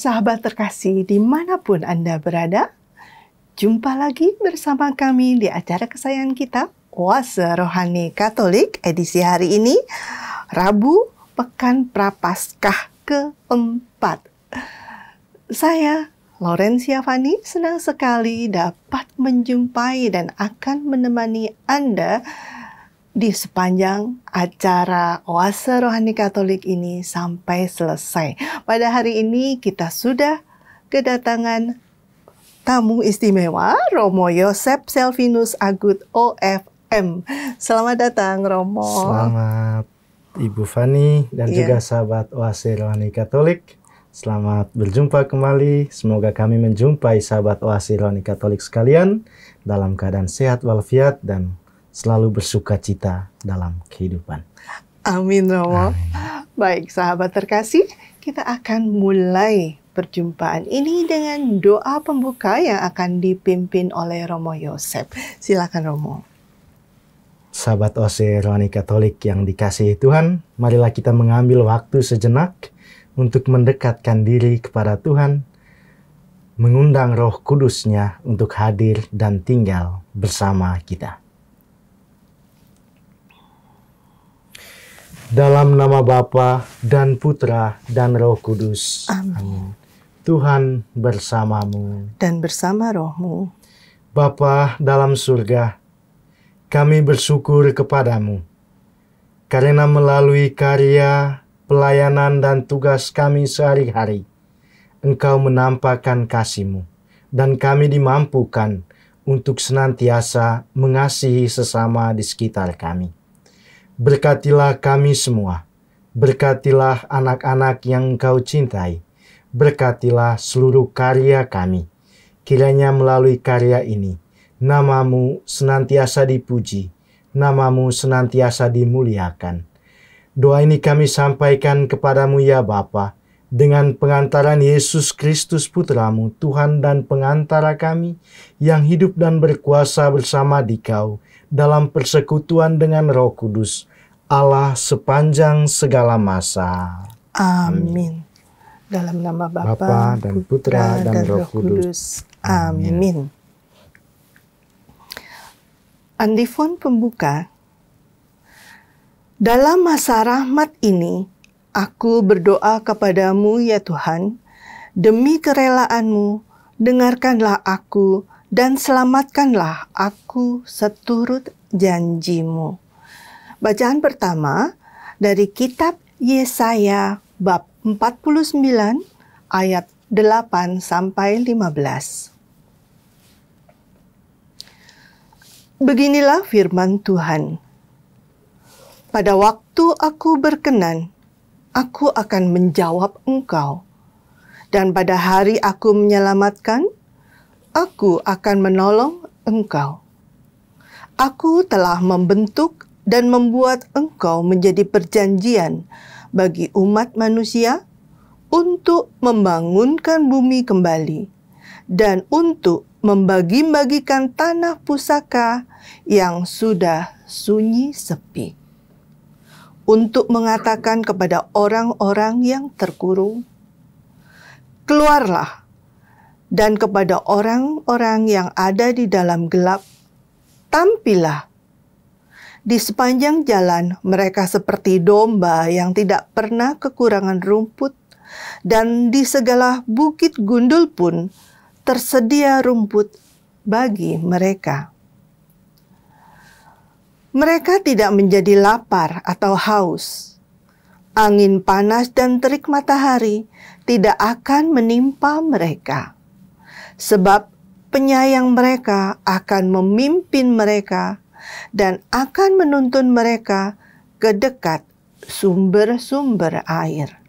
sahabat terkasih dimanapun Anda berada, jumpa lagi bersama kami di acara kesayangan kita, Oase Rohani Katolik, edisi hari ini, Rabu Pekan Prapaskah keempat. Saya, Laurencia Fani, senang sekali dapat menjumpai dan akan menemani Anda di sepanjang acara Oase Rohani Katolik ini sampai selesai. Pada hari ini kita sudah kedatangan tamu istimewa, Romo Yosep Selvinus Agut OFM. Selamat datang, Romo. Selamat Ibu Fani dan juga sahabat Oase Rohani Katolik. Selamat berjumpa kembali. Semoga kami menjumpai sahabat Oase Rohani Katolik sekalian dalam keadaan sehat walafiat dan selalu bersuka cita dalam kehidupan. Amin, Romo. Amin. Baik, sahabat terkasih, kita akan mulai perjumpaan ini dengan doa pembuka yang akan dipimpin oleh Romo Yosep. Silakan, Romo. Sahabat Oase Rohani Katolik yang dikasihi Tuhan, marilah kita mengambil waktu sejenak untuk mendekatkan diri kepada Tuhan, mengundang Roh Kudus-Nya untuk hadir dan tinggal bersama kita. Dalam nama Bapa dan Putra dan Roh Kudus. Amin. Tuhan bersamamu. Dan bersama rohmu. Bapa dalam surga, kami bersyukur kepadamu karena melalui karya, pelayanan dan tugas kami sehari-hari, Engkau menampakkan kasih-Mu dan kami dimampukan untuk senantiasa mengasihi sesama di sekitar kami. Berkatilah kami semua, berkatilah anak-anak yang Engkau cintai, berkatilah seluruh karya kami. Kiranya melalui karya ini, nama-Mu senantiasa dipuji, nama-Mu senantiasa dimuliakan. Doa ini kami sampaikan kepadamu ya Bapa, dengan pengantaran Yesus Kristus Putra-Mu, Tuhan dan pengantara kami, yang hidup dan berkuasa bersama Dikau, dalam persekutuan dengan Roh Kudus, Allah sepanjang segala masa. Amin. Dalam nama Bapa dan Putra dan Roh Kudus. Amin. Antifon pembuka. Dalam masa rahmat ini, aku berdoa kepadamu ya Tuhan, demi kerelaanmu, dengarkanlah aku dan selamatkanlah aku seturut janjimu. Bacaan pertama dari kitab Yesaya bab 49 ayat 8 sampai 15. Beginilah firman Tuhan. Pada waktu aku berkenan, aku akan menjawab engkau. Dan pada hari aku menyelamatkan, aku akan menolong engkau. Aku telah membentuk dan membuat engkau menjadi perjanjian bagi umat manusia untuk membangunkan bumi kembali dan untuk membagi-bagikan tanah pusaka yang sudah sunyi sepi. Untuk mengatakan kepada orang-orang yang terkurung, keluarlah, dan kepada orang-orang yang ada di dalam gelap, tampillah. Di sepanjang jalan mereka seperti domba yang tidak pernah kekurangan rumput, dan di segala bukit gundul pun tersedia rumput bagi mereka. Mereka tidak menjadi lapar atau haus. Angin panas dan terik matahari tidak akan menimpa mereka. Sebab penyayang mereka akan memimpin mereka dan akan menuntun mereka ke dekat sumber-sumber air.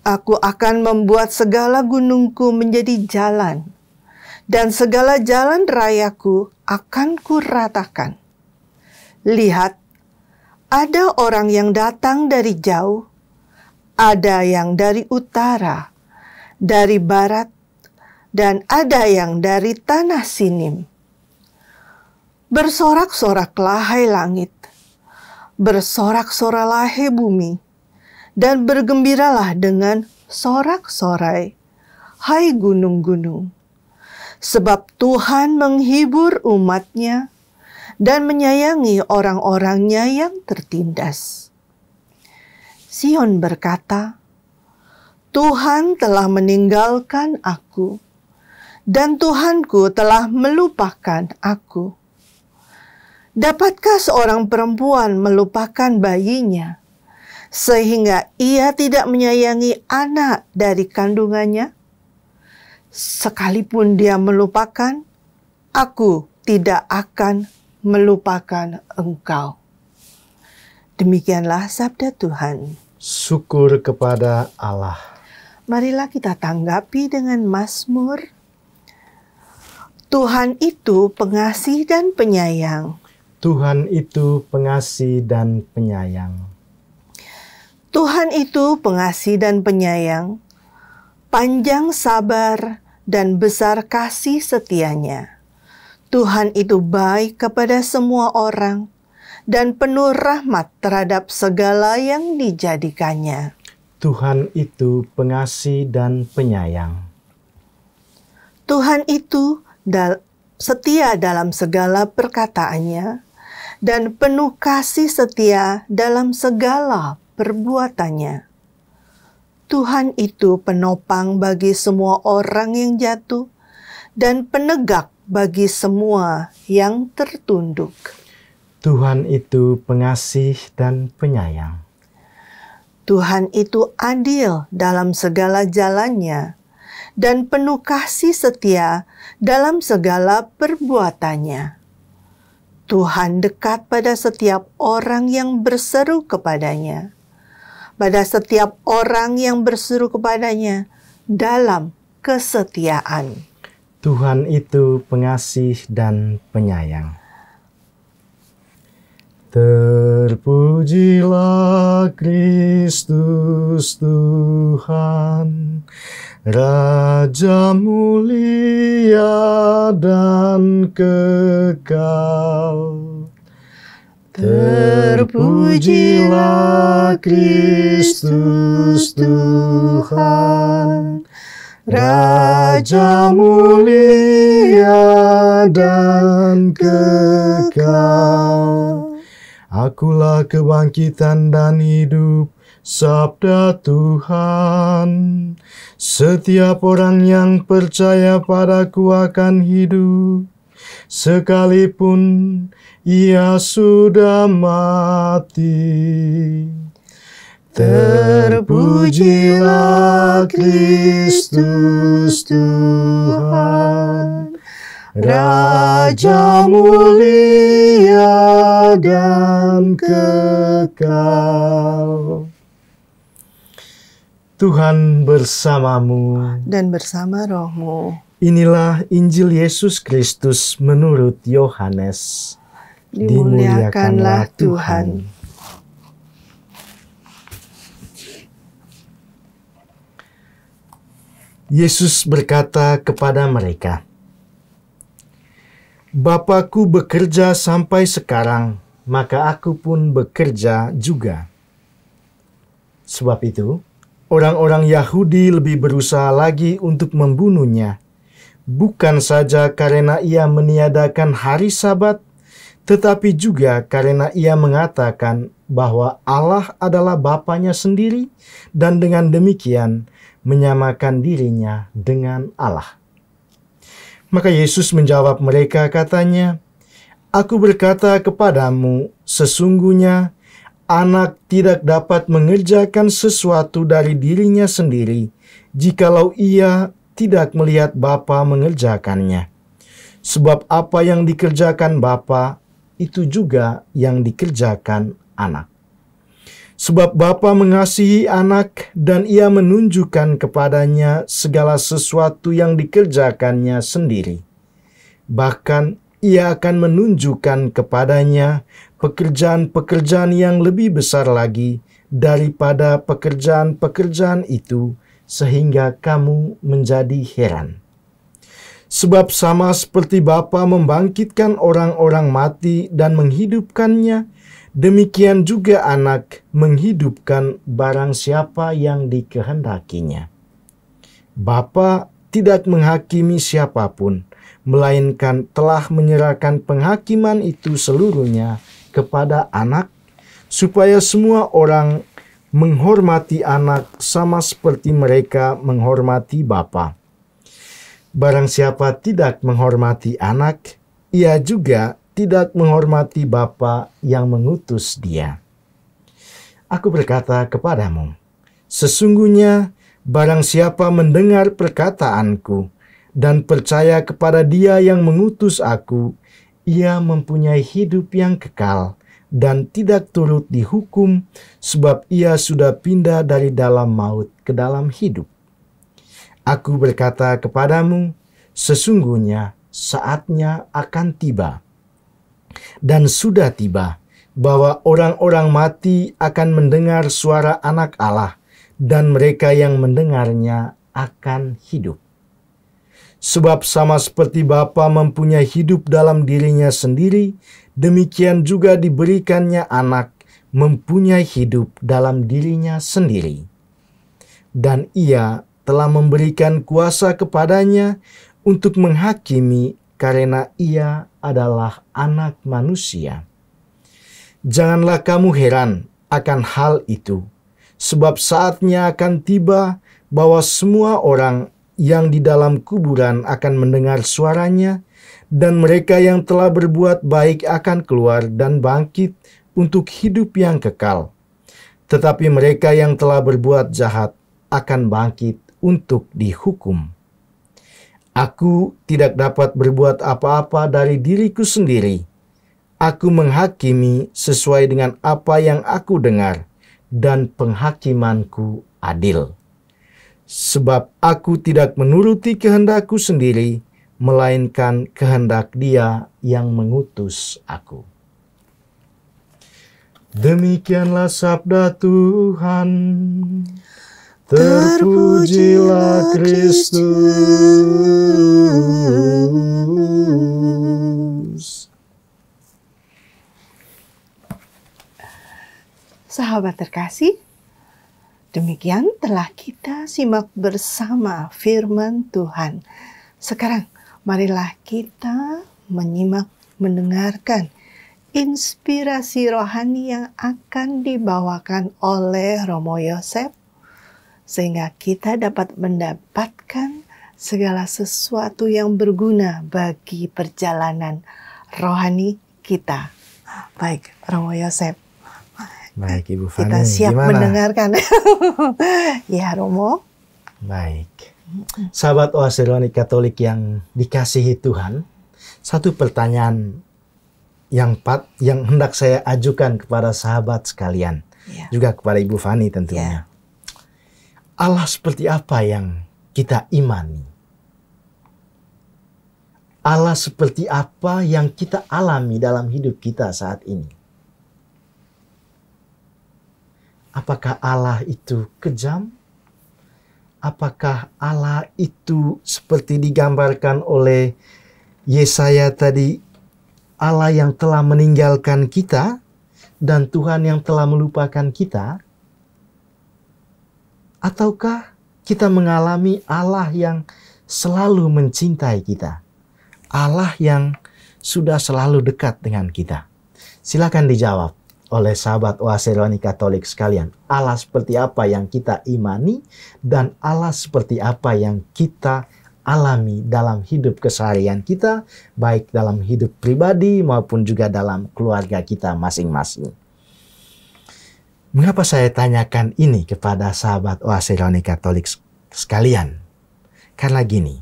Aku akan membuat segala gunungku menjadi jalan, dan segala jalan rayaku akan kuratakan. Lihat, ada orang yang datang dari jauh, ada yang dari utara, dari barat, dan ada yang dari tanah Sinim. Bersorak-soraklah hai langit, bersorak-soraklah hai bumi, dan bergembiralah dengan sorak-sorai, hai gunung-gunung. Sebab Tuhan menghibur umat-Nya dan menyayangi orang-orangnya yang tertindas. Sion berkata, Tuhan telah meninggalkan aku, dan Tuhanku telah melupakan aku. Dapatkah seorang perempuan melupakan bayinya, sehingga ia tidak menyayangi anak dari kandungannya? Sekalipun dia melupakan, aku tidak akan melupakan engkau. Demikianlah sabda Tuhan. Syukur kepada Allah. Marilah kita tanggapi dengan mazmur. Tuhan itu pengasih dan penyayang. Tuhan itu pengasih dan penyayang. Tuhan itu pengasih dan penyayang, panjang sabar dan besar kasih setianya. Tuhan itu baik kepada semua orang dan penuh rahmat terhadap segala yang dijadikannya. Tuhan itu pengasih dan penyayang. Tuhan itu setia dalam segala perkataannya dan penuh kasih setia dalam segala perbuatannya. Tuhan itu penopang bagi semua orang yang jatuh dan penegak bagi semua yang tertunduk. Tuhan itu pengasih dan penyayang. Tuhan itu adil dalam segala jalannya dan penuh kasih setia dalam segala perbuatannya. Tuhan dekat pada setiap orang yang berseru kepadanya, pada setiap orang yang berseru kepadanya dalam kesetiaan. Tuhan itu pengasih dan penyayang. Terpujilah Kristus Tuhan, Raja mulia dan kekal. Terpujilah Kristus Tuhan, Raja mulia dan kekal. Akulah kebangkitan dan hidup, sabda Tuhan. Setiap orang yang percaya padaku akan hidup, sekalipun ia sudah mati. Terpujilah Kristus Tuhan, Raja mulia dan kekal. Tuhan bersamamu Dan bersama rohmu. Inilah Injil Yesus Kristus menurut Yohanes. Dimuliakanlah Tuhan. Yesus berkata kepada mereka, Bapa-Ku bekerja sampai sekarang, maka aku pun bekerja juga. Sebab itu, orang-orang Yahudi lebih berusaha lagi untuk membunuhnya, bukan saja karena ia meniadakan hari Sabat, tetapi juga karena ia mengatakan bahwa Allah adalah Bapanya sendiri dan dengan demikian menyamakan dirinya dengan Allah. Maka Yesus menjawab mereka katanya, Aku berkata kepadamu, sesungguhnya anak tidak dapat mengerjakan sesuatu dari dirinya sendiri, jikalau ia tidak melihat Bapa mengerjakannya. Sebab apa yang dikerjakan Bapa, itu juga yang dikerjakan anak. Sebab Bapa mengasihi anak dan ia menunjukkan kepadanya segala sesuatu yang dikerjakannya sendiri. Bahkan ia akan menunjukkan kepadanya pekerjaan-pekerjaan yang lebih besar lagi daripada pekerjaan-pekerjaan itu, sehingga kamu menjadi heran. Sebab sama seperti Bapa membangkitkan orang-orang mati dan menghidupkannya, Demikian juga anak menghidupkan barang siapa yang dikehendakinya. Bapa tidak menghakimi siapapun, melainkan telah menyerahkan penghakiman itu seluruhnya kepada anak, supaya semua orang menghormati anak sama seperti mereka menghormati Bapa. Barang siapa tidak menghormati anak, ia juga tidak menghormati Bapa yang mengutus dia. Aku berkata kepadamu, sesungguhnya barang siapa mendengar perkataanku dan percaya kepada Dia yang mengutus aku, ia mempunyai hidup yang kekal dan tidak turut dihukum, sebab ia sudah pindah dari dalam maut ke dalam hidup. Aku berkata kepadamu, sesungguhnya saatnya akan tiba, dan sudah tiba, bahwa orang-orang mati akan mendengar suara Anak Allah, dan mereka yang mendengarnya akan hidup. Sebab sama seperti Bapa mempunyai hidup dalam dirinya sendiri, demikian juga diberikannya anak mempunyai hidup dalam dirinya sendiri. Dan ia telah memberikan kuasa kepadanya untuk menghakimi karena ia adalah anak manusia. Janganlah kamu heran akan hal itu, sebab saatnya akan tiba bahwa semua orang yang di dalam kuburan akan mendengar suaranya, dan mereka yang telah berbuat baik akan keluar dan bangkit untuk hidup yang kekal. Tetapi mereka yang telah berbuat jahat akan bangkit untuk dihukum. Aku tidak dapat berbuat apa-apa dari diriku sendiri. Aku menghakimi sesuai dengan apa yang aku dengar, dan penghakimanku adil. Sebab aku tidak menuruti kehendakku sendiri, melainkan kehendak Dia yang mengutus aku. Demikianlah sabda Tuhan. Terpujilah Kristus. Sahabat terkasih, demikian telah kita simak bersama firman Tuhan. Sekarang, marilah kita mendengarkan inspirasi rohani yang akan dibawakan oleh Romo Yosef, sehingga kita dapat mendapatkan segala sesuatu yang berguna bagi perjalanan rohani kita. Baik, Romo Yosef. Baik, Ibu Fani. Kita siap gimana? Mendengarkan. Ya, Romo. Baik. Sahabat Oase Rohani Katolik yang dikasihi Tuhan, satu pertanyaan yang hendak saya ajukan kepada sahabat sekalian, juga kepada Ibu Fani tentunya. Allah seperti apa yang kita imani? Allah seperti apa yang kita alami dalam hidup kita saat ini? Apakah Allah itu kejam? Apakah Allah itu seperti digambarkan oleh Yesaya tadi, Allah yang telah meninggalkan kita dan Tuhan yang telah melupakan kita? Ataukah kita mengalami Allah yang selalu mencintai kita? Allah yang sudah selalu dekat dengan kita? Silakan dijawab oleh sahabat Oase Rohani Katolik sekalian. Allah seperti apa yang kita imani dan Allah seperti apa yang kita alami dalam hidup keseharian kita, baik dalam hidup pribadi maupun juga dalam keluarga kita masing-masing. Mengapa saya tanyakan ini kepada sahabat Oase Rohani Katolik sekalian? Karena gini,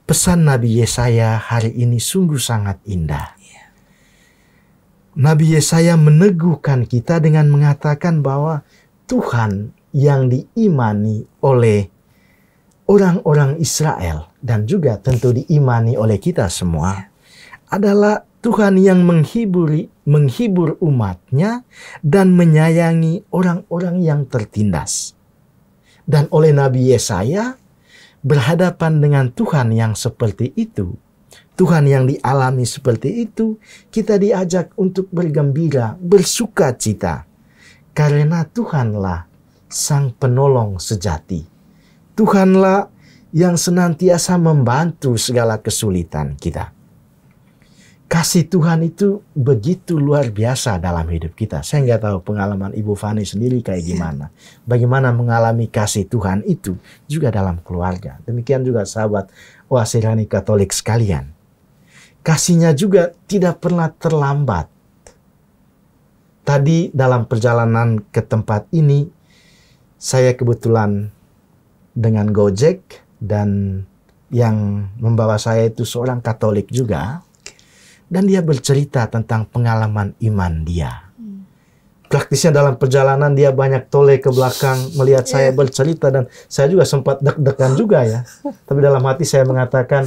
pesan Nabi Yesaya hari ini sungguh sangat indah. Nabi Yesaya meneguhkan kita dengan mengatakan bahwa Tuhan yang diimani oleh orang-orang Israel dan juga tentu diimani oleh kita semua adalah Tuhan yang menghibur umatnya dan menyayangi orang-orang yang tertindas. Dan oleh Nabi Yesaya berhadapan dengan Tuhan yang seperti itu, Tuhan yang dialami seperti itu, kita diajak untuk bergembira, bersuka cita. Karena Tuhanlah Sang Penolong sejati. Tuhanlah yang senantiasa membantu segala kesulitan kita. Kasih Tuhan itu begitu luar biasa dalam hidup kita. Saya nggak tahu pengalaman Ibu Fani sendiri kayak gimana. Bagaimana mengalami kasih Tuhan itu juga dalam keluarga. Demikian juga sahabat Oase Rohani Katolik sekalian. Kasihnya juga tidak pernah terlambat. Tadi dalam perjalanan ke tempat ini, saya kebetulan dengan Gojek dan yang membawa saya itu seorang Katolik juga. Dan dia bercerita tentang pengalaman iman dia. Praktisnya dalam perjalanan dia banyak toleh ke belakang melihat saya bercerita dan saya juga sempat deg-degan juga ya. Tapi dalam hati saya mengatakan,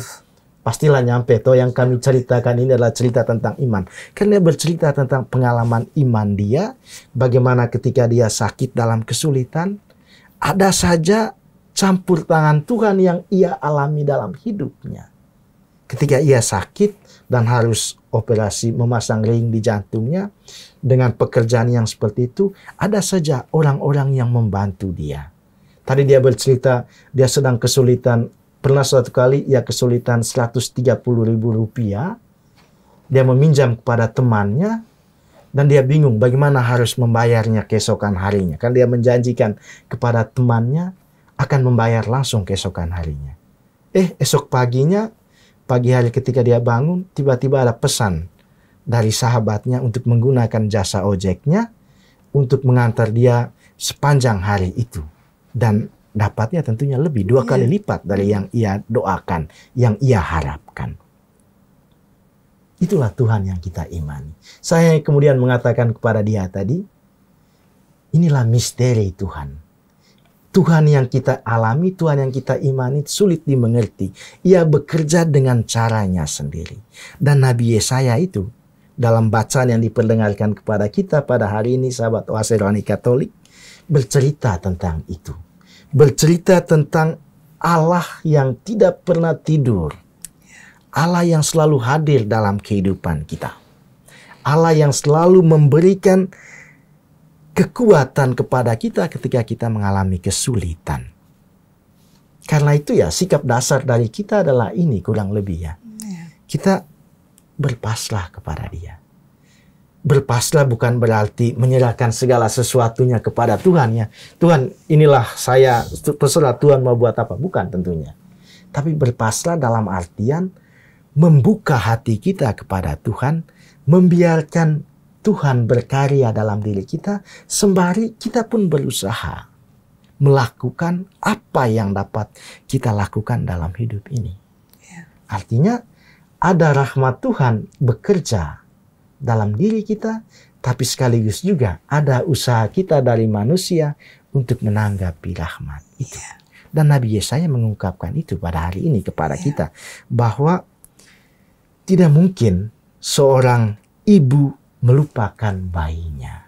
pastilah nyampe toh yang kami ceritakan ini adalah cerita tentang iman. Karena dia bercerita tentang pengalaman iman dia, bagaimana ketika dia sakit dalam kesulitan, ada saja campur tangan Tuhan yang ia alami dalam hidupnya. Ketika ia sakit dan harus operasi memasang ring di jantungnya, dengan pekerjaan yang seperti itu, ada saja orang-orang yang membantu dia. Tadi dia bercerita, dia sedang kesulitan, pernah suatu kali ia kesulitan 130.000 rupiah, dia meminjam kepada temannya, dan dia bingung bagaimana harus membayarnya keesokan harinya. Kan dia menjanjikan kepada temannya akan membayar langsung keesokan harinya. Esok paginya, pagi hari ketika dia bangun, tiba-tiba ada pesan dari sahabatnya untuk menggunakan jasa ojeknya untuk mengantar dia sepanjang hari itu. Dan dapatnya tentunya lebih, 2 kali lipat dari yang ia doakan, yang ia harapkan. Itulah Tuhan yang kita imani. Saya kemudian mengatakan kepada dia tadi, inilah misteri Tuhan. Tuhan yang kita alami, Tuhan yang kita imani sulit dimengerti. Ia bekerja dengan caranya sendiri. Dan Nabi Yesaya itu dalam bacaan yang diperdengarkan kepada kita pada hari ini, sahabat Oase Rohani Katolik, bercerita tentang itu. Bercerita tentang Allah yang tidak pernah tidur. Allah yang selalu hadir dalam kehidupan kita. Allah yang selalu memberikan kekuatan kepada kita ketika kita mengalami kesulitan. Karena itu ya, sikap dasar dari kita adalah ini kurang lebih ya. Kita berpasrah kepada Dia. Berpasrah bukan berarti menyerahkan segala sesuatunya kepada Tuhan ya. Tuhan, inilah saya, terserah Tuhan mau buat apa. Bukan tentunya. Tapi berpasrah dalam artian membuka hati kita kepada Tuhan, membiarkan Tuhan berkarya dalam diri kita, sembari kita pun berusaha melakukan apa yang dapat kita lakukan dalam hidup ini. Artinya ada rahmat Tuhan bekerja dalam diri kita, tapi sekaligus juga ada usaha kita dari manusia untuk menanggapi rahmat itu. Dan Nabi Yesaya mengungkapkan itu pada hari ini kepada kita, bahwa tidak mungkin seorang ibu melupakan bayinya.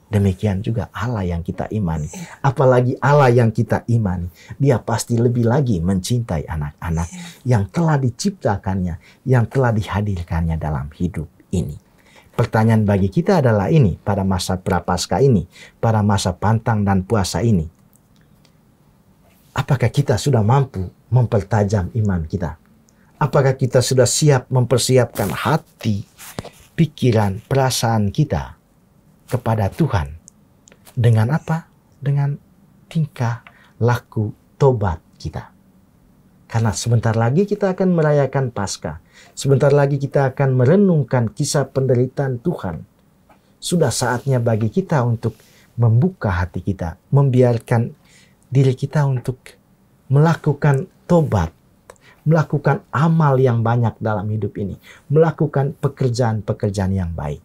Demikian juga Allah yang kita imani. Apalagi Allah yang kita imani, Dia pasti lebih lagi mencintai anak-anak yang telah diciptakannya, yang telah dihadirkannya dalam hidup ini. Pertanyaan bagi kita adalah ini, pada masa Prapaskah ini, pada masa pantang dan puasa ini. Apakah kita sudah mampu mempertajam iman kita? Apakah kita sudah siap mempersiapkan hati, pikiran, perasaan kita kepada Tuhan? Dengan apa? Dengan tingkah laku tobat kita. Karena sebentar lagi kita akan merayakan Paskah. Sebentar lagi kita akan merenungkan kisah penderitaan Tuhan. Sudah saatnya bagi kita untuk membuka hati kita, membiarkan diri kita untuk melakukan tobat, melakukan amal yang banyak dalam hidup ini, melakukan pekerjaan-pekerjaan yang baik.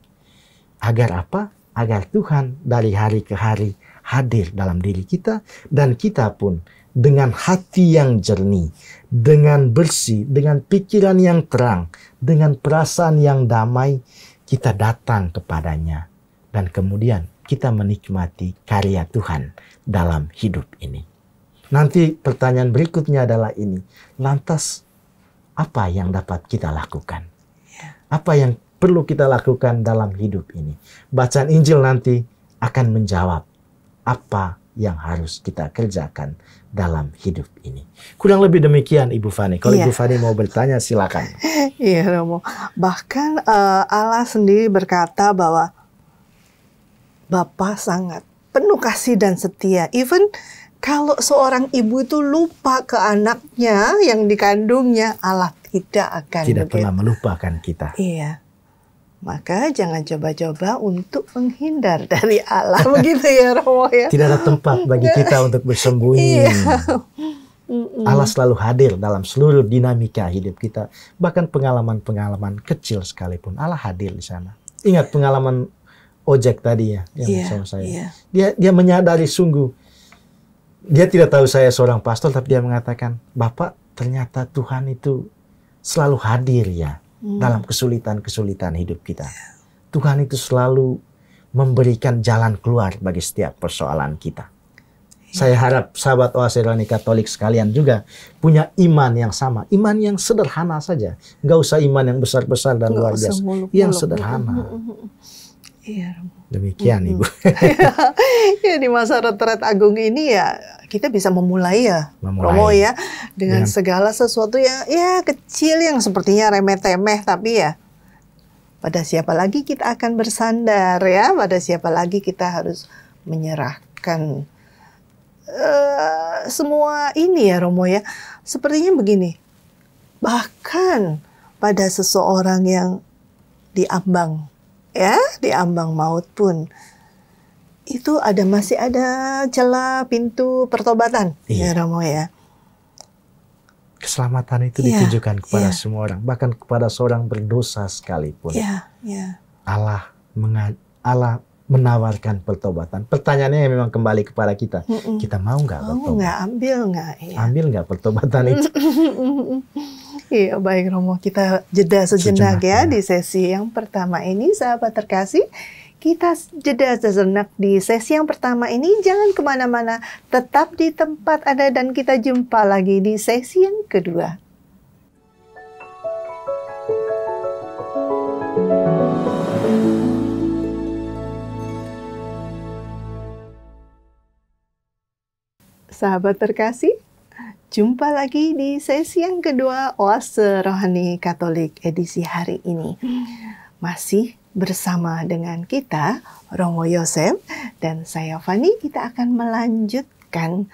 Agar apa? Agar Tuhan dari hari ke hari hadir dalam diri kita, dan kita pun dengan hati yang jernih, dengan bersih, dengan pikiran yang terang, dengan perasaan yang damai, kita datang kepadanya, dan kemudian kita menikmati karya Tuhan dalam hidup ini. Nanti pertanyaan berikutnya adalah ini. Lantas apa yang dapat kita lakukan? Apa yang perlu kita lakukan dalam hidup ini? Bacaan Injil nanti akan menjawab apa yang harus kita kerjakan dalam hidup ini. Kurang lebih demikian Ibu Fani. Kalau Ibu Fani mau bertanya silakan. Iya Romo. Bahkan Allah sendiri berkata bahwa Bapa sangat penuh kasih dan setia. Even kalau seorang ibu itu lupa ke anaknya yang dikandungnya, Allah tidak akan pernah melupakan kita. Iya. Maka jangan coba-coba untuk menghindar dari Allah. Begitu ya Romo ya. Tidak ada tempat bagi kita untuk bersembunyi. Iya. Allah selalu hadir dalam seluruh dinamika hidup kita. Bahkan pengalaman-pengalaman kecil sekalipun Allah hadir di sana. Ingat pengalaman ojek tadi ya yang sama saya. Dia menyadari sungguh. Dia tidak tahu saya seorang pastor, tapi dia mengatakan, Bapak ternyata Tuhan itu selalu hadir ya dalam kesulitan-kesulitan hidup kita. Tuhan itu selalu memberikan jalan keluar bagi setiap persoalan kita. Saya harap sahabat Oase Rohani Katolik sekalian juga punya iman yang sama. Iman yang sederhana saja. Nggak usah iman yang besar-besar dan luar biasa. Yang sederhana. Iya. Demikian Ibu. Ya di masa retret agung ini ya kita bisa memulai ya Romo ya dengan segala sesuatu yang ya kecil yang sepertinya remeh-temeh, tapi ya pada siapa lagi kita akan bersandar ya, pada siapa lagi kita harus menyerahkan semua ini ya Romo ya. Sepertinya begini, bahkan pada seseorang yang diambang maut pun itu masih ada celah pintu pertobatan ya Romo ya. Keselamatan itu ditujukan kepada semua orang, bahkan kepada seorang berdosa sekalipun. Allah menawarkan pertobatan. Pertanyaannya memang kembali kepada kita. Kita mau nggak bertobat? Ambil nggak pertobatan itu? Iya, baik Romo, kita jeda sejenak ya di sesi yang pertama ini, sahabat terkasih. Kita jeda sejenak di sesi yang pertama ini. Jangan kemana-mana, tetap di tempat Anda dan kita jumpa lagi di sesi yang kedua. Sahabat terkasih, jumpa lagi di sesi yang kedua Oase Rohani Katolik edisi hari ini. Masih bersama dengan kita, Romo Yosef dan saya Fani, kita akan melanjutkan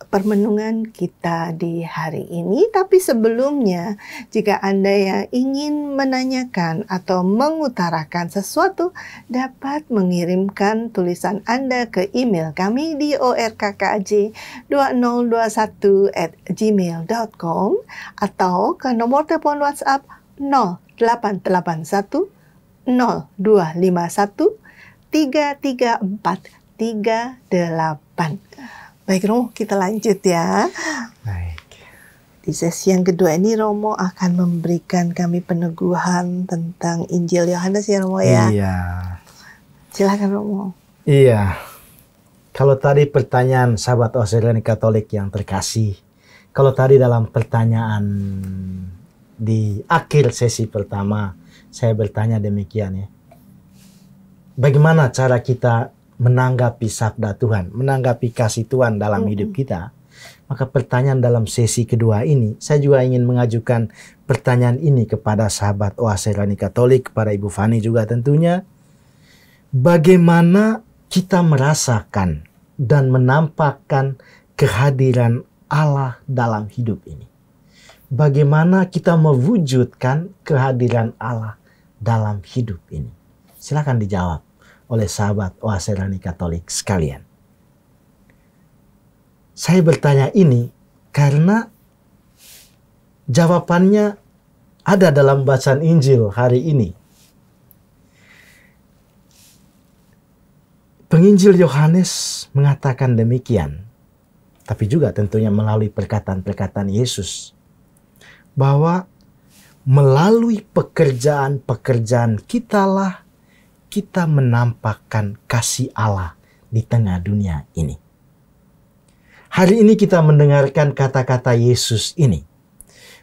permenungan kita di hari ini. Tapi sebelumnya, jika Anda yang ingin menanyakan atau mengutarakan sesuatu, dapat mengirimkan tulisan Anda ke email kami di orkkj2021@gmail.com atau ke nomor telepon WhatsApp 0881 0251 33438. Baik Romo, kita lanjut ya. Baik. Di sesi yang kedua ini Romo akan memberikan kami peneguhan tentang Injil Yohanes ya Romo ya. Iya. Silakan Romo. Iya. Kalau tadi pertanyaan sahabat Oase Rohani Katolik yang terkasih, kalau tadi dalam pertanyaan di akhir sesi pertama, saya bertanya demikian ya. Bagaimana cara kita menanggapi sabda Tuhan, menanggapi kasih Tuhan dalam hidup kita? Maka pertanyaan dalam sesi kedua ini, saya juga ingin mengajukan pertanyaan ini kepada sahabat Oase Rohani Katolik, kepada Ibu Fani juga tentunya. Bagaimana kita merasakan dan menampakkan kehadiran Allah dalam hidup ini? Bagaimana kita mewujudkan kehadiran Allah dalam hidup ini? Silakan dijawab oleh sahabat Oase Rohani Katolik sekalian. Saya bertanya ini karena jawabannya ada dalam bacaan Injil hari ini. Penginjil Yohanes mengatakan demikian, tapi juga tentunya melalui perkataan-perkataan Yesus, bahwa melalui pekerjaan-pekerjaan kitalah kita menampakkan kasih Allah di tengah dunia ini. Hari ini kita mendengarkan kata-kata Yesus ini,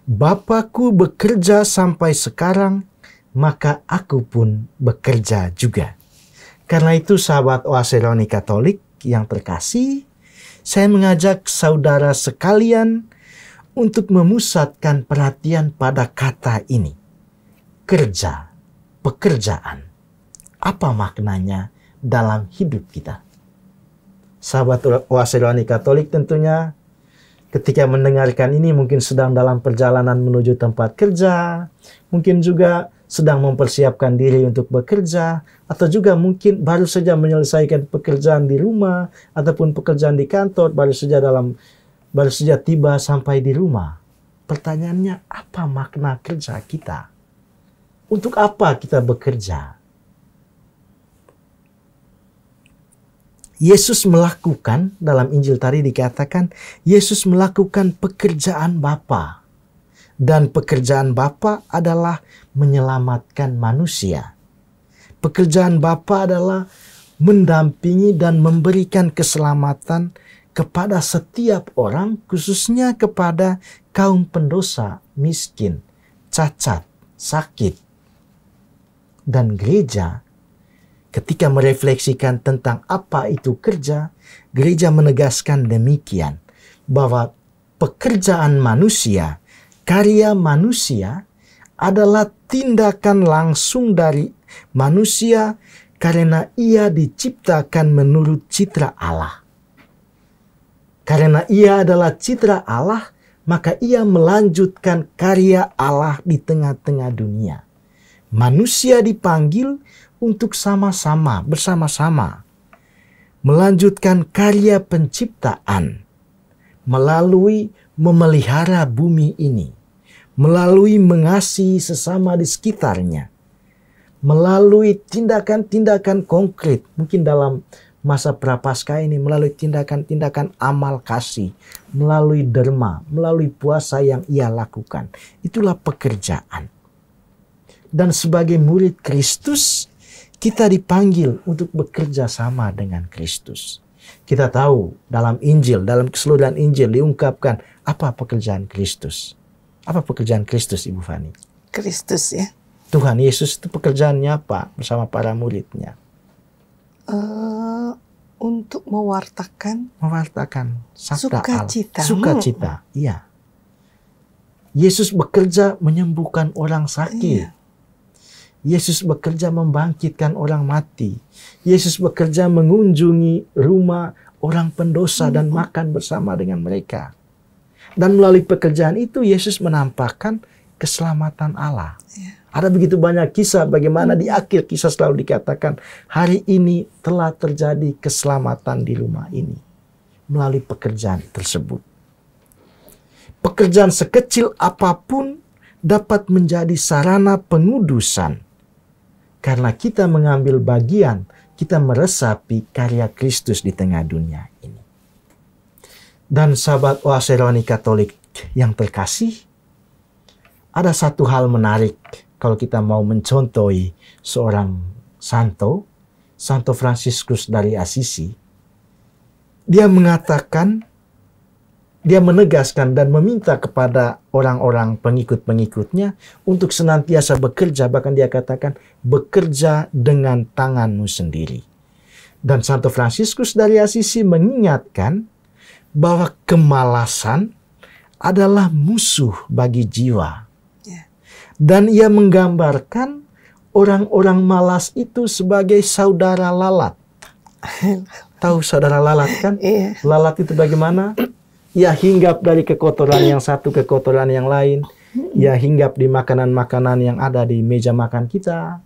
Bapakku bekerja sampai sekarang, maka aku pun bekerja juga. Karena itu sahabat Oase Rohani Katolik yang terkasih, saya mengajak saudara sekalian untuk memusatkan perhatian pada kata ini. Kerja, pekerjaan. Apa maknanya dalam hidup kita? Sahabat Oase Rohani Katolik tentunya ketika mendengarkan ini mungkin sedang dalam perjalanan menuju tempat kerja, mungkin juga sedang mempersiapkan diri untuk bekerja, atau juga mungkin baru saja menyelesaikan pekerjaan di rumah, ataupun pekerjaan di kantor, baru saja tiba sampai di rumah. Pertanyaannya, apa makna kerja kita? Untuk apa kita bekerja? Yesus melakukan, dalam Injil tadi dikatakan, Yesus melakukan pekerjaan Bapa. Dan pekerjaan Bapa adalah menyelamatkan manusia. Pekerjaan Bapa adalah mendampingi dan memberikan keselamatan kepada setiap orang, khususnya kepada kaum pendosa, miskin, cacat, sakit. Dan gereja, ketika merefleksikan tentang apa itu kerja, gereja menegaskan demikian, bahwa pekerjaan manusia, karya manusia adalah tindakan langsung dari manusia karena ia diciptakan menurut citra Allah. Karena ia adalah citra Allah, maka ia melanjutkan karya Allah di tengah-tengah dunia. Manusia dipanggil untuk sama-sama, bersama-sama melanjutkan karya penciptaan melalui memelihara bumi ini, melalui mengasihi sesama di sekitarnya, melalui tindakan-tindakan konkret, mungkin dalam masa Prapaskah ini, melalui tindakan-tindakan amal kasih, melalui derma, melalui puasa yang ia lakukan. Itulah pekerjaan. Dan sebagai murid Kristus, kita dipanggil untuk bekerja sama dengan Kristus. Kita tahu dalam Injil, dalam keseluruhan Injil diungkapkan apa pekerjaan Kristus. Apa pekerjaan Kristus, Ibu Fani? Kristus ya. Tuhan Yesus itu pekerjaannya apa bersama para muridnya? Untuk mewartakan sabda sukacita. Allah. Sukacita, iya. Yesus bekerja menyembuhkan orang sakit. Iya. Yesus bekerja membangkitkan orang mati. Yesus bekerja mengunjungi rumah orang pendosa dan makan bersama dengan mereka. Dan melalui pekerjaan itu Yesus menampakkan keselamatan Allah. Ya. Ada begitu banyak kisah bagaimana di akhir kisah selalu dikatakan hari ini telah terjadi keselamatan di rumah ini. Melalui pekerjaan tersebut. Pekerjaan sekecil apapun dapat menjadi sarana pengudusan. Karena kita mengambil bagian, kita meresapi karya Kristus di tengah dunia ini. Dan sahabat Oase Rohani Katolik yang terkasih, ada satu hal menarik kalau kita mau mencontohi seorang santo, Santo Fransiskus dari Assisi. Dia mengatakan, dia menegaskan dan meminta kepada orang-orang pengikut-pengikutnya untuk senantiasa bekerja, bahkan dia katakan bekerja dengan tanganmu sendiri. Dan Santo Fransiskus dari Assisi mengingatkan bahwa kemalasan adalah musuh bagi jiwa. Dan ia menggambarkan orang-orang malas itu sebagai saudara lalat. Tahu saudara lalat kan? Iya. Lalat itu bagaimana? Ia hinggap dari kekotoran yang satu ke kotoran yang lain. Ia hinggap di makanan-makanan yang ada di meja makan kita.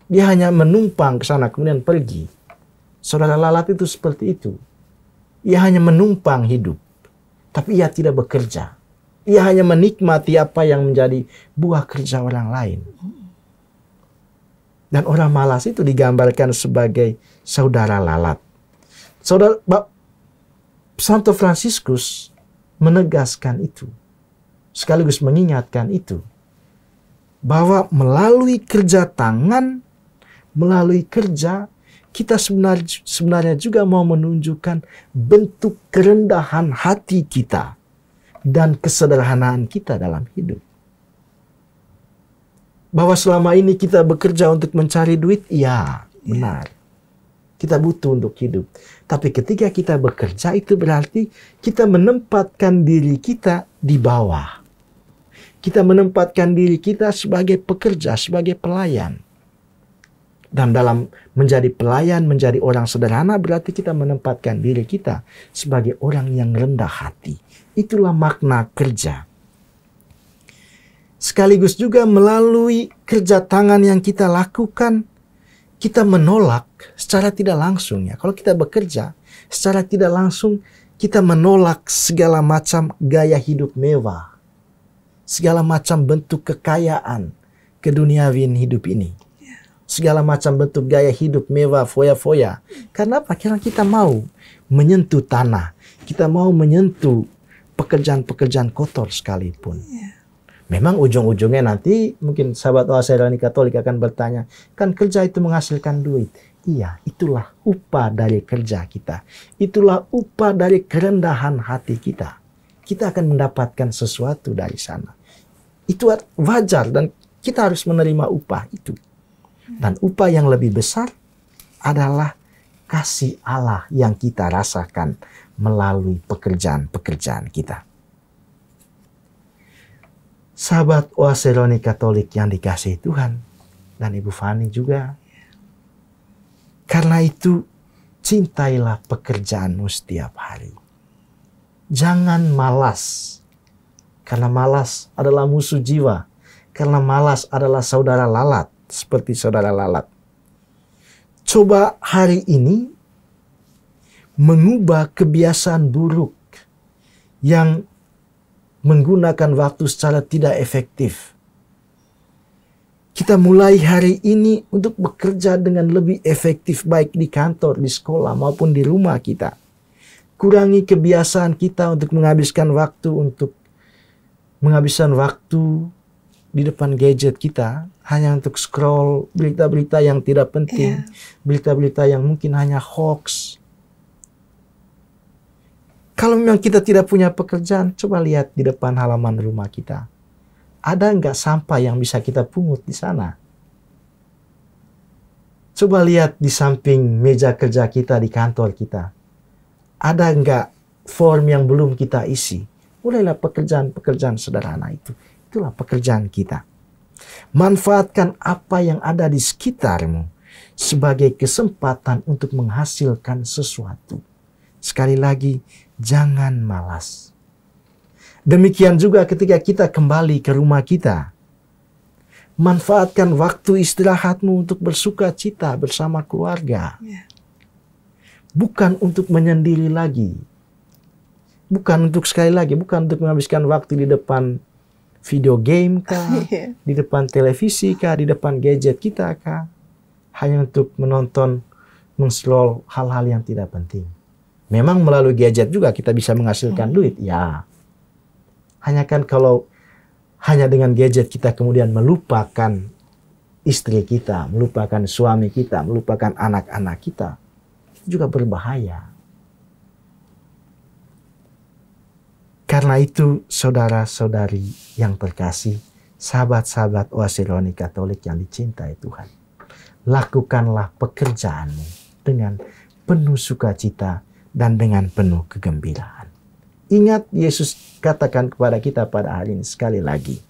Dia hanya menumpang ke sana kemudian pergi. Saudara lalat itu seperti itu. Ia hanya menumpang hidup. Tapi ia tidak bekerja. Ia hanya menikmati apa yang menjadi buah kerja orang lain. Dan orang malas itu digambarkan sebagai saudara lalat. Santo Fransiskus menegaskan itu. Sekaligus mengingatkan itu. Bahwa melalui kerja tangan, melalui kerja, kita sebenarnya juga mau menunjukkan bentuk kerendahan hati kita dan kesederhanaan kita dalam hidup. Bahwa selama ini kita bekerja untuk mencari duit, ya benar. Kita butuh untuk hidup. Tapi ketika kita bekerja itu berarti kita menempatkan diri kita di bawah. Kita menempatkan diri kita sebagai pekerja, sebagai pelayan. Dan dalam menjadi pelayan, menjadi orang sederhana berarti kita menempatkan diri kita sebagai orang yang rendah hati. Itulah makna kerja. Sekaligus juga melalui kerja tangan yang kita lakukan, kita menolak secara tidak langsung ya. Kalau kita bekerja, secara tidak langsung kita menolak segala macam gaya hidup mewah. Segala macam bentuk kekayaan keduniawian hidup ini. Segala macam bentuk gaya hidup mewah, foya-foya. Karena apa? Karena kita mau menyentuh tanah. Kita mau menyentuh pekerjaan-pekerjaan kotor sekalipun. Memang ujung-ujungnya nanti mungkin sahabat Oase Rohani Katolik akan bertanya, kan kerja itu menghasilkan duit. Iya, itulah upah dari kerja kita. Itulah upah dari kerendahan hati kita. Kita akan mendapatkan sesuatu dari sana. Itu wajar dan kita harus menerima upah itu. Dan upah yang lebih besar adalah kasih Allah yang kita rasakan melalui pekerjaan-pekerjaan kita. Sahabat Oase Rohani Katolik yang dikasihi Tuhan dan Ibu Fani juga. Karena itu, cintailah pekerjaanmu setiap hari. Jangan malas. Karena malas adalah musuh jiwa. Karena malas adalah saudara lalat. Seperti saudara lalat. Coba hari ini mengubah kebiasaan buruk yang menggunakan waktu secara tidak efektif. Kita mulai hari ini untuk bekerja dengan lebih efektif baik di kantor, di sekolah maupun di rumah kita. Kurangi kebiasaan kita untuk menghabiskan waktu di depan gadget kita hanya untuk scroll berita-berita yang tidak penting, berita-berita yang mungkin hanya hoax. Kalau memang kita tidak punya pekerjaan, coba lihat di depan halaman rumah kita. Ada nggak sampah yang bisa kita pungut di sana? Coba lihat di samping meja kerja kita di kantor kita. Ada nggak form yang belum kita isi? Mulailah pekerjaan-pekerjaan sederhana itu. Itulah pekerjaan kita. Manfaatkan apa yang ada di sekitarmu sebagai kesempatan untuk menghasilkan sesuatu. Sekali lagi, jangan malas. Demikian juga ketika kita kembali ke rumah kita. Manfaatkan waktu istirahatmu untuk bersuka cita bersama keluarga. Bukan untuk menyendiri lagi. Bukan untuk menghabiskan waktu di depan video game kah, di depan televisi kah, di depan gadget kita kah. Hanya untuk menonton, men-scroll hal-hal yang tidak penting. Memang melalui gadget juga kita bisa menghasilkan duit, ya. Hanya kan kalau hanya dengan gadget kita kemudian melupakan istri kita, melupakan suami kita, melupakan anak-anak kita, juga berbahaya. Karena itu, saudara-saudari yang terkasih, sahabat-sahabat Oase Rohani Katolik yang dicintai Tuhan, lakukanlah pekerjaanmu dengan penuh sukacita dan dengan penuh kegembiraan. Ingat, Yesus katakan kepada kita pada hari ini sekali lagi,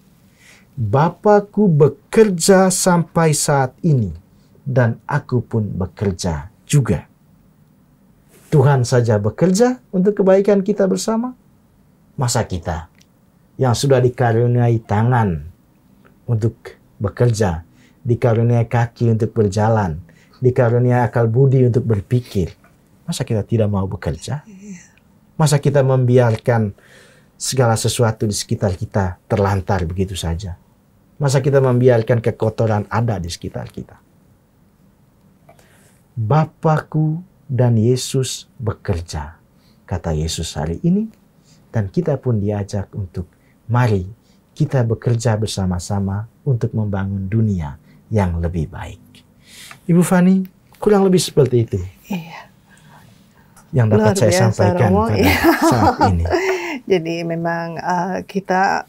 Bapakku bekerja sampai saat ini, dan aku pun bekerja juga. Tuhan saja bekerja untuk kebaikan kita bersama. Masa kita yang sudah dikaruniai tangan untuk bekerja, dikaruniai kaki untuk berjalan, dikaruniai akal budi untuk berpikir, masa kita tidak mau bekerja? Masa kita membiarkan segala sesuatu di sekitar kita terlantar begitu saja? Masa kita membiarkan kekotoran ada di sekitar kita? Bapakku dan Yesus bekerja, kata Yesus hari ini, dan kita pun diajak untuk mari kita bekerja bersama-sama untuk membangun dunia yang lebih baik. Ibu Fani, kurang lebih seperti itu. Iya. Yang dapat saya sampaikan pada saat ini. Jadi memang kita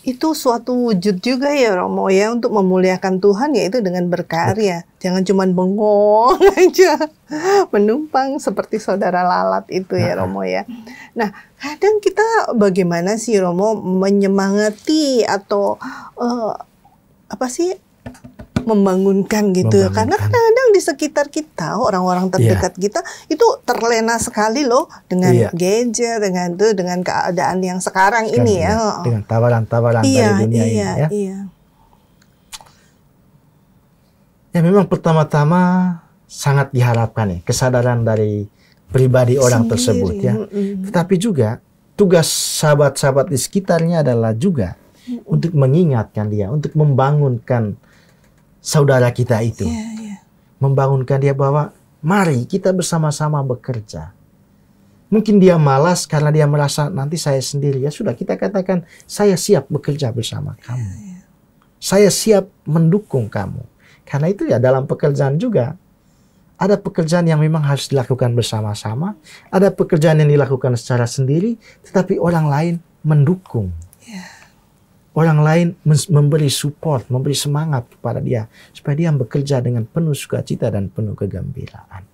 itu suatu wujud juga ya Romo ya untuk memuliakan Tuhan, yaitu dengan berkarya. Jangan cuma bengong aja menumpang seperti saudara lalat itu ya Romo ya. Nah, kadang kita bagaimana sih Romo menyemangati atau membangunkan gitu. Karena kadang-kadang di sekitar kita, orang-orang terdekat kita itu terlena sekali loh dengan gadget, dengan keadaan yang sekarang ini ya. Dengan tawaran-tawaran dari dunia ini ya. Ya memang pertama-tama sangat diharapkan ya kesadaran dari pribadi orang tersebut ya. Tetapi juga tugas sahabat-sahabat di sekitarnya adalah juga untuk mengingatkan dia, untuk membangunkan saudara kita itu, membangunkan dia bahwa mari kita bersama-sama bekerja. Mungkin dia malas karena dia merasa nanti saya sendiri. Ya sudah, kita katakan saya siap bekerja bersama kamu. Saya siap mendukung kamu. Karena itu ya dalam pekerjaan juga ada pekerjaan yang memang harus dilakukan bersama-sama, ada pekerjaan yang dilakukan secara sendiri, tetapi orang lain mendukung. Orang lain memberi support, memberi semangat kepada dia supaya dia bekerja dengan penuh sukacita dan penuh kegembiraan.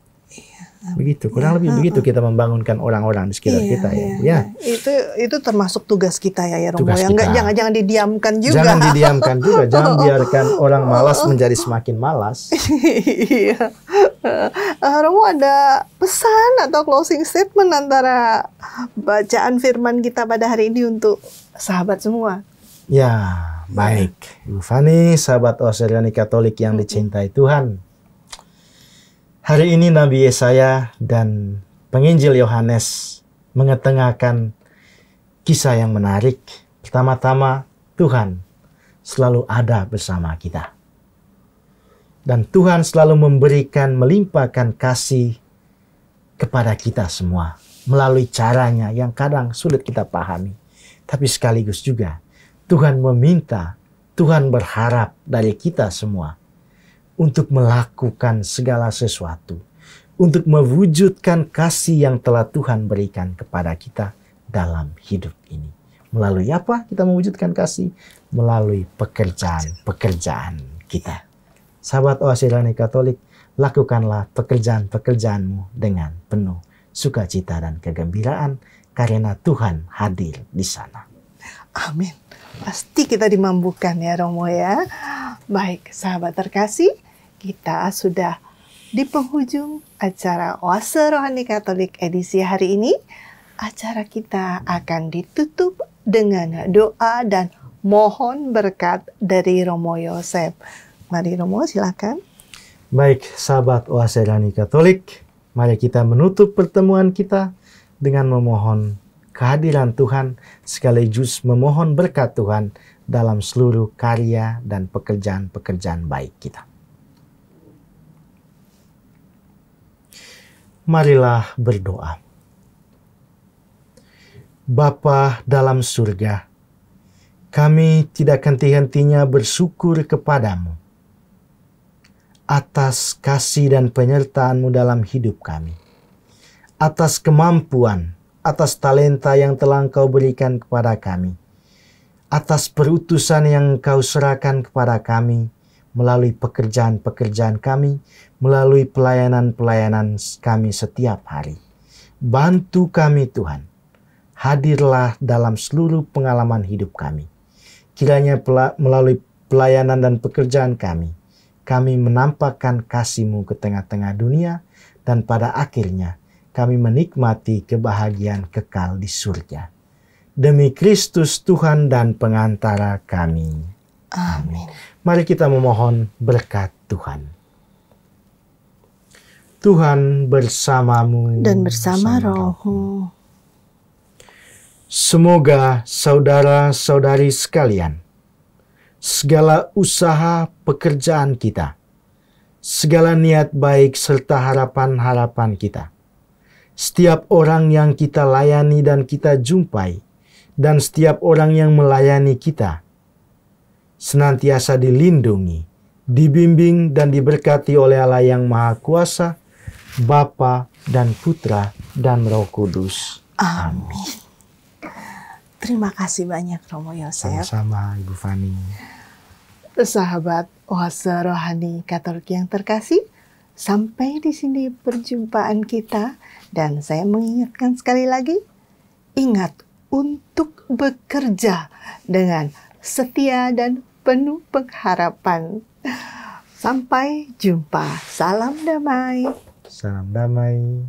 Begitu, kurang lebih begitu kita membangunkan orang-orang di sekitar kita ya. Itu termasuk tugas kita ya Romo. Jangan didiamkan juga. Jangan didiamkan juga, jangan biarkan orang malas menjadi semakin malas. Romo ada pesan atau closing statement antara bacaan firman kita pada hari ini untuk sahabat semua? Ya, baik. Ibu Fani, sahabat Oase Rohani Katolik yang dicintai Tuhan. Hari ini Nabi Yesaya dan Penginjil Yohanes mengetengahkan kisah yang menarik. Pertama-tama, Tuhan selalu ada bersama kita. Dan Tuhan selalu memberikan, melimpahkan kasih kepada kita semua melalui caranya yang kadang sulit kita pahami. Tapi sekaligus juga Tuhan meminta, Tuhan berharap dari kita semua untuk melakukan segala sesuatu, untuk mewujudkan kasih yang telah Tuhan berikan kepada kita dalam hidup ini. Melalui apa kita mewujudkan kasih? Melalui pekerjaan-pekerjaan kita. Sahabat Oase Rohani Katolik, lakukanlah pekerjaan-pekerjaanmu dengan penuh sukacita dan kegembiraan karena Tuhan hadir di sana. Amin. Pasti kita dimampukan ya Romo ya. Baik, sahabat terkasih, kita sudah di penghujung acara Oase Rohani Katolik edisi hari ini. Acara kita akan ditutup dengan doa dan mohon berkat dari Romo Yosef. Mari Romo, silakan. Baik, sahabat Oase Rohani Katolik, mari kita menutup pertemuan kita dengan memohon kehadiran Tuhan, sekaligus memohon berkat Tuhan dalam seluruh karya dan pekerjaan-pekerjaan baik kita. Marilah berdoa. Bapa dalam surga, kami tidak henti-hentinya bersyukur kepadamu atas kasih dan penyertaan-Mu dalam hidup kami, atas kemampuan, atas talenta yang telah Engkau berikan kepada kami, atas perutusan yang Engkau serahkan kepada kami melalui pekerjaan-pekerjaan kami, melalui pelayanan-pelayanan kami setiap hari. Bantu kami Tuhan, hadirlah dalam seluruh pengalaman hidup kami. Kiranya melalui pelayanan dan pekerjaan kami menampakkan kasih-Mu ke tengah-tengah dunia, dan pada akhirnya kami menikmati kebahagiaan kekal di surga. Demi Kristus Tuhan dan pengantara kami. Amin. Mari kita memohon berkat Tuhan. Tuhan bersamamu dan bersama rohmu. Semoga saudara-saudari sekalian, segala usaha pekerjaan kita, segala niat baik serta harapan-harapan kita, setiap orang yang kita layani dan kita jumpai, dan setiap orang yang melayani kita, senantiasa dilindungi, dibimbing dan diberkati oleh Allah yang Maha Kuasa, Bapa dan Putra dan Roh Kudus. Amin. Terima kasih banyak Romo Yosef. Sama-sama Ibu Fani. Sahabat Oase Rohani Katolik yang terkasih, sampai di sini perjumpaan kita, dan saya mengingatkan sekali lagi, ingat untuk bekerja dengan setia dan penuh pengharapan. Sampai jumpa. Salam damai. Salam damai.